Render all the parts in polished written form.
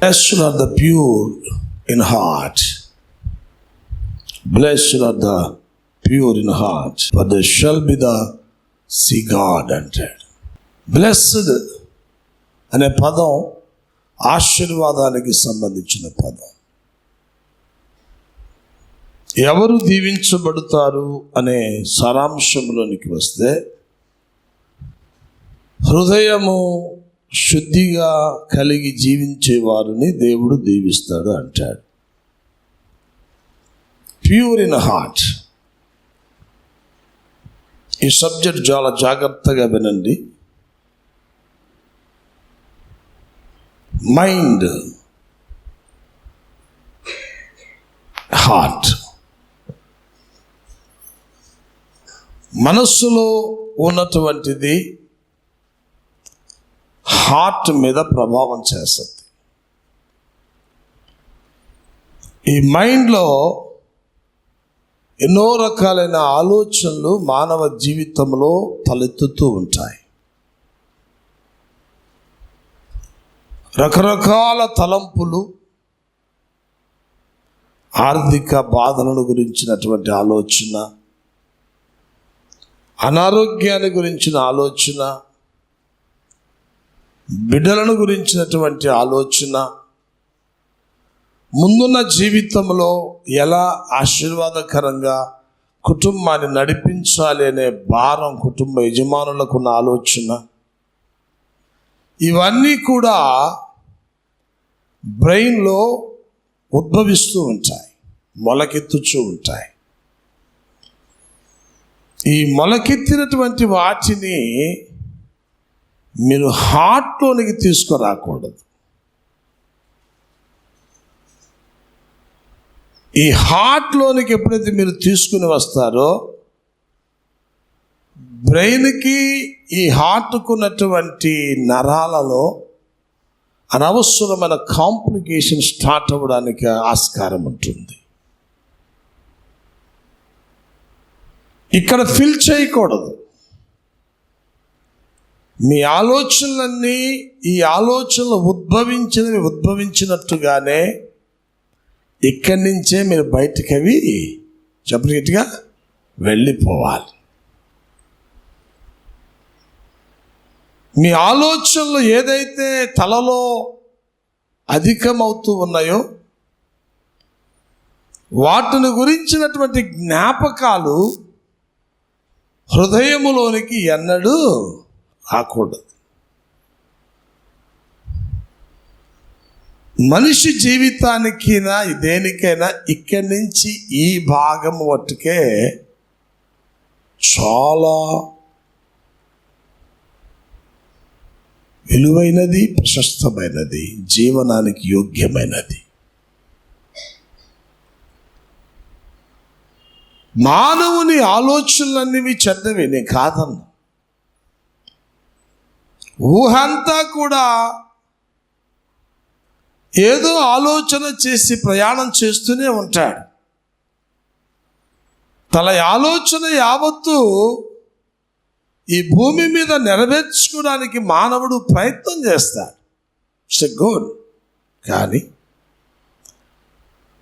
Blessed are the pure in heart. Blessed are the pure in heart, for they shall be the see God అంటాడు. Blessed అనే పదం ఆశీర్వాదానికి సంబంధించిన పదం. ఎవరు దీవించబడతారు అనే సారాంశంలోనికి వస్తే, హృదయము శుద్ధిగా కలిగి జీవించే వారిని దేవుడు దీవిస్తాడు అంటాడు. Pure in heart. ఈ సబ్జెక్ట్ చాలా జాగ్రత్తగా వినండి. Mind, heart. మనస్సులో ఉన్నటువంటిది హార్ట్ మీద ప్రభావం చేస్తుంది. ఈ మైండ్లో ఎన్నో రకాలైన ఆలోచనలు మానవ జీవితంలో తలెత్తుతూ ఉంటాయి. రకరకాల తలంపులు, ఆర్థిక బాధలను గురించినటువంటి ఆలోచన, అనారోగ్యాన్ని గురించిన ఆలోచన, బిడ్డలను గురించినటువంటి ఆలోచన, ముందున్న జీవితంలో ఎలా ఆశీర్వాదకరంగా కుటుంబాన్ని నడిపించాలి అనే భారం కుటుంబ యజమానులకున్న ఆలోచన, ఇవన్నీ కూడా బ్రెయిన్లో ఉద్భవిస్తూ ఉంటాయి, మొలకెత్తుచూ ఉంటాయి. ఈ మొలకెత్తినటువంటి వాటిని మీరు హార్ట్లోనికి తీసుకురాకూడదు. ఈ హార్ట్లోనికి ఎప్పుడైతే మీరు తీసుకుని వస్తారో, బ్రెయిన్కి ఈ హార్ట్కు ఉన్నటువంటి నరాలలో అనవసరమైన కాంప్లికేషన్ స్టార్ట్ అవ్వడానికి ఆస్కారం ఉంటుంది. ఇక్కడ ఫిల్ చేయకూడదు. మీ ఆలోచనలన్నీ ఈ ఆలోచనలు ఉద్భవించినట్టుగానే ఇక్కడి నుంచే మీరు బయటికి అవి చెప్పినట్టుగా వెళ్ళిపోవాలి. మీ ఆలోచనలు ఏదైతే తలలో అధికమవుతూ ఉన్నాయో వాటిని గురించినటువంటి జ్ఞాపకాలు హృదయములోనికి ఎన్నడూ రాకూడదు. మనిషి జీవితానికైనా దేనికైనా ఇక్కడి నుంచి ఈ భాగం మట్టుకే చాలా విలువైనది, ప్రశస్తమైనది, జీవనానికి యోగ్యమైనది. మానవుని ఆలోచనలన్నీ చెడ్డవి, నేను కాదన్నా. ఊహంతా కూడా ఏదో ఆలోచన చేసి ప్రయాణం చేస్తూనే ఉంటాడు. తన ఆలోచన యావత్తు ఈ భూమి మీద నెరవేర్చుకోవడానికి మానవుడు ప్రయత్నం చేస్తాడు. It's good. కానీ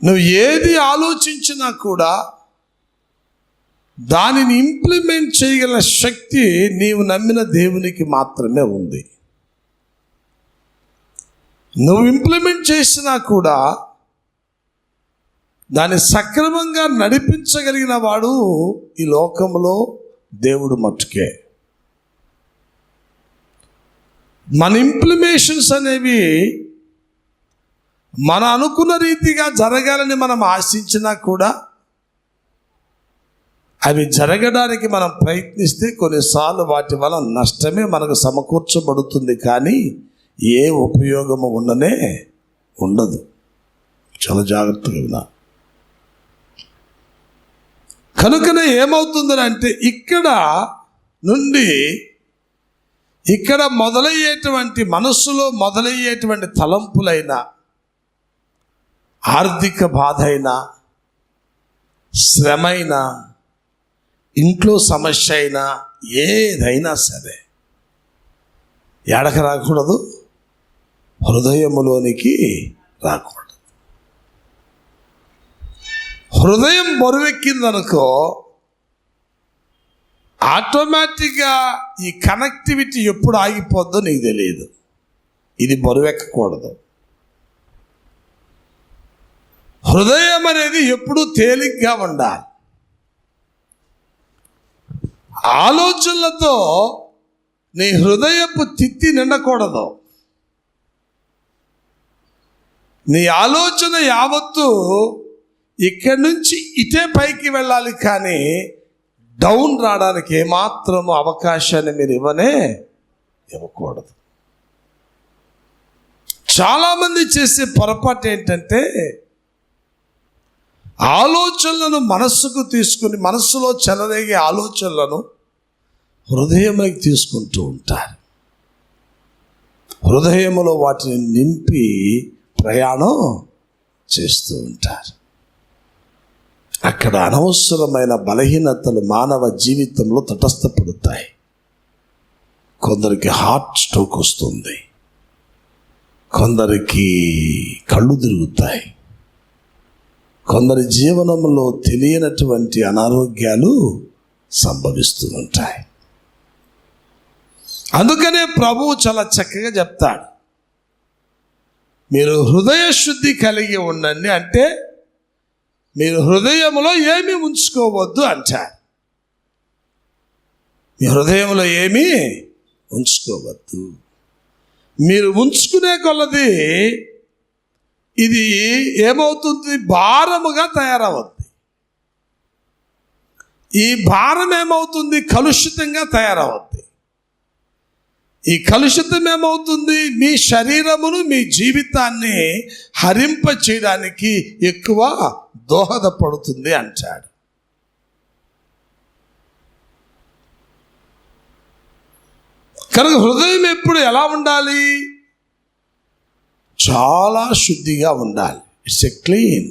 నువ్వు ఏది ఆలోచించినా కూడా దానిని ఇంప్లిమెంట్ చేయగల శక్తి నీవు నమ్మిన దేవునికి మాత్రమే ఉంది. నువ్వు ఇంప్లిమెంట్ చేసినా కూడా దాన్ని సక్రమంగా నడిపించగలిగిన వాడు ఈ లోకంలో దేవుడు మట్టుకే. మన ఇంప్లిమేషన్స్ అనేవి మన అనుకున్న రీతిగా జరగాలని మనం ఆశించినా కూడా అవి జరగడానికి మనం ప్రయత్నిస్తే కొన్నిసార్లు వాటి వల్ల నష్టమే మనకు సమకూర్చబడుతుంది, కానీ ఏ ఉపయోగము ఉండదు. చాలా జాగ్రత్తగా ఉన్నా. కనుకనే ఏమవుతుందంటే ఇక్కడ మొదలయ్యేటువంటి మనస్సులో మొదలయ్యేటువంటి తలంపులైన, ఆర్థిక బాధ అయినా, శ్రమైనా, ఇంట్లో సమస్య అయినా, ఏదైనా సరే ఎడక రాకూడదు, హృదయములోనికి రాకూడదు. హృదయం బరువెక్కిందనుకో ఆటోమేటిక్గా ఈ కనెక్టివిటీ ఎప్పుడు ఆగిపోద్దో నీకు తెలియదు. ఇది బరువెక్కకూడదు. హృదయం అనేది ఎప్పుడూ తేలిగ్గా ఉండాలి. ఆలోచనలతో నీ హృదయపు తిత్తి నిండకూడదు. నీ ఆలోచన యావత్తు ఇక్కడి నుంచి ఇటే పైకి వెళ్ళాలి, కానీ డౌన్ రావడానికి ఏమాత్రము అవకాశాన్ని మీరు ఇవ్వకూడదు. చాలామంది చేసే పొరపాటు ఏంటంటే ఆలోచనలను మనస్సుకు తీసుకుని మనస్సులో చెలరేగే ఆలోచనలను హృదయంలోకి తీసుకుంటూ ఉంటారు. హృదయంలో వాటిని నింపి ప్రయాణం చేస్తూ ఉంటారు. అక్కడ అనవసరమైన బలహీనతలు మానవ జీవితంలో తటస్థపడుతాయి. కొందరికి హార్ట్ స్ట్రోక్ వస్తుంది, కొందరికి కళ్ళు తిరుగుతాయి, కొందరి జీవనంలో తెలియనటువంటి అనారోగ్యాలు సంభవిస్తూ ఉంటాయి. అందుకనే ప్రభువు చాలా చక్కగా చెప్తాడు, మీరు హృదయ శుద్ధి కలిగి ఉండండి. అంటే మీరు హృదయంలో ఏమీ ఉంచుకోవద్దు అంటారు. మీ హృదయంలో ఏమీ ఉంచుకోవద్దు. మీరు ఉంచుకునే కొలది ఇది ఏమవుతుంది? భారముగా తయారవుద్ది. ఈ భారం ఏమవుతుంది? కలుషితంగా తయారవుద్ది. ఈ కలుషితం ఏమవుతుంది? మీ శరీరమును, మీ జీవితాన్ని హరింప చేయడానికి ఎక్కువ దోహదపడుతుంది అంటాడు. కనుక హృదయం ఎప్పుడు ఎలా ఉండాలి? చాలా శుద్ధిగా ఉండాలి. It's a clean.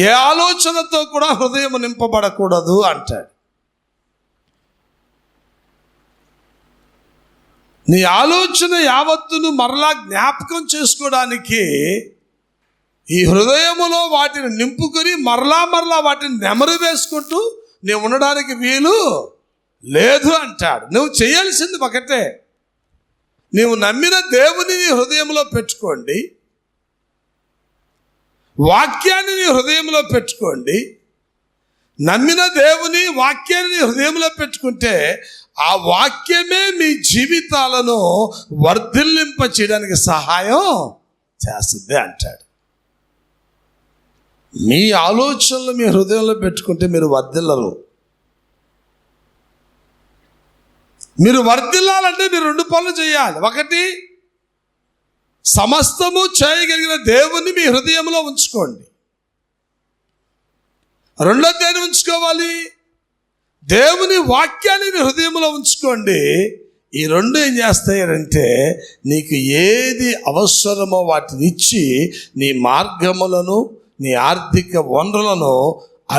ఏ ఆలోచనతో కూడా హృదయం నింపబడకూడదు అంటాడు. నీ ఆలోచన యావత్తును మరలా జ్ఞాపకం చేసుకోవడానికి ఈ హృదయములో వాటిని నింపుకొని మరలా వాటిని నెమరు వేసుకుంటూ నీవు ఉండడానికి వీలు లేదు అంటాడు. నువ్వు చేయాల్సింది ఒకటే, నీవు నమ్మిన దేవుని నీ హృదయంలో పెట్టుకోండి, వాక్యాన్ని నీ హృదయంలో పెట్టుకోండి. నమ్మిన దేవుని వాక్యాన్ని హృదయంలో పెట్టుకుంటే ఆ వాక్యమే మీ జీవితాలను వర్ధిల్లింప చేయడానికి సహాయం చేస్తుంది అంటాడు. మీ ఆలోచనలు మీ హృదయంలో పెట్టుకుంటే మీరు వర్ధిల్లరు. మీరు వర్ధిల్లాలంటే మీరు 2 పనులు చేయాలి. ఒకటి, సమస్తము చేయగలిగిన దేవుణ్ణి మీ హృదయంలో ఉంచుకోండి. రెండోది ఏమి ఉంచుకోవాలి? దేవుని వాక్యాన్ని నీ హృదయంలో ఉంచుకోండి. ఈ 2 ఏం చేస్తాయంటే నీకు ఏది అవసరమో వాటిని ఇచ్చి నీ మార్గములను, నీ ఆర్థిక వనరులను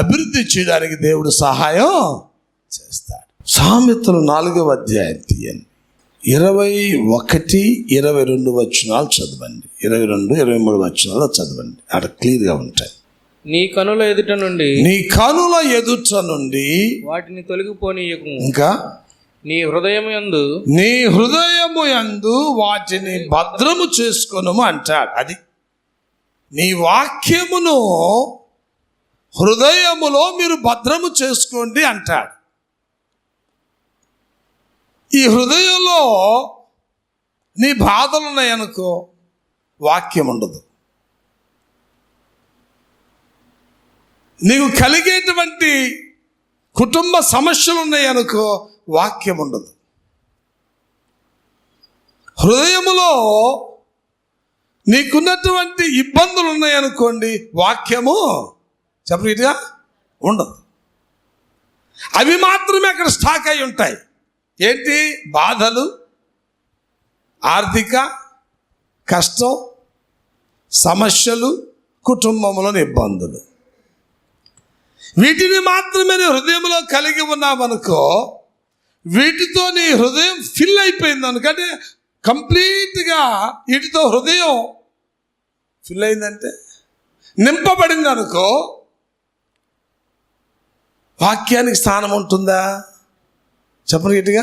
అభివృద్ధి చేయడానికి దేవుడు సహాయం చేస్తాడు. సామెతలు 4వ అధ్యాయం తీయండి. 21, 22 వచనాలు చదవండి. 22, 23 వచనాలు చదవండి. అక్కడ క్లియర్గా ఉంటాయి. నీ కనుల ఎదుట నుండి వాటిని తొలగిపోనీయకుము. ఇంకా నీ హృదయము యందు వాటిని భద్రము చేసుకొనుము అంటాడు. అది నీ వాక్యమును హృదయములో మీరు భద్రము చేసుకోండి అంటాడు. ఈ హృదయంలో నీ బాధలు ఉన్నాయనుకో, వాక్యం ఉండదు. నీకు కలిగేటువంటి కుటుంబ సమస్యలు ఉన్నాయనుకో, వాక్యం ఉండదు. హృదయములో నీకున్నటువంటి ఇబ్బందులు ఉన్నాయనుకోండి, వాక్యము చెప్పగా ఉండదు. అవి మాత్రమే అక్కడ స్టాక్ అయి ఉంటాయి. ఏంటి? బాధలు, ఆర్థిక కష్టం, సమస్యలు, కుటుంబంలోని ఇబ్బందులు. వీటిని మాత్రమే నీ హృదయంలో కలిగి ఉన్నామనుకో, వీటితో నీ హృదయం ఫిల్ అయిపోయింది అనుకంటే కంప్లీట్గా వీటితో హృదయం ఫిల్ అయిందంటే, నింపబడింది అనుకో, వాక్యానికి స్థానం ఉంటుందా? చెప్పండి గట్టిగా.